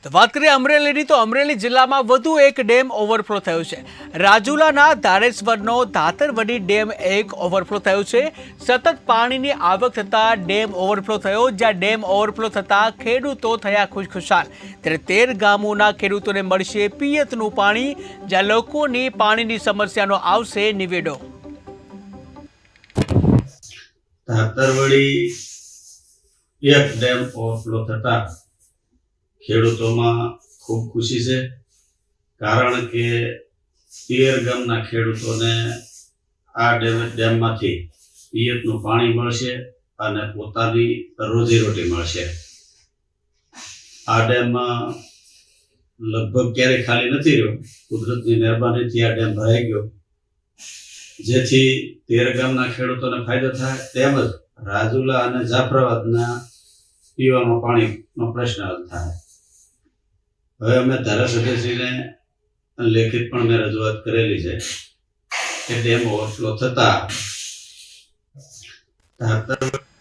તો વાત કરીએ અમરેલીની, તો અમરેલી જિલ્લામાં વધુ એક ડેમ ઓવરફ્લો થયો છે। રાજુલાના ધારેશ્વરનો ધાતરવડી ડેમ એક ઓવરફ્લો થયો છે। સતત પાણીની આવક થતાં ડેમ ઓવરફ્લો થયો, જ્યાં ડેમ ઓવરફ્લો થતાં ખેડૂતો થયા ખુશખુશાલ। ત્યારે 13 ગામોના ખેડૂતોને મળશે પિયતનું પાણી, જ્યાં લોકોની પાણીની સમસ્યાનો આવશે નિવેડો। ધાતરવડી એક ડેમ ઓવરફ્લો થતા ખેડૂતોમાં ખૂબ ખુશી છે, કારણ કે 13 ગામના ખેડૂતોને આ ડેમમાંથી પિયતનું પાણી મળશે અને પોતાની રોજીરોટી મળશે। આ ડેમ લગભગ ક્યારેય ખાલી નથી રહ્યો, કુદરતની મહેરબાનીથી આ ડેમ ભરાઈ ગયો, જેથી 13 ગામના ખેડૂતોને ફાયદો થાય, તેમજ રાજુલા અને જાફરાબાદના પીવાનું પાણીનો પ્રશ્ન હલ થાય। હવે અમે ધારાસભ્યશ્રીને લેખિત પણ મેં રજૂઆત કરેલી છે કે ડેમ ઓવરફ્લો થતા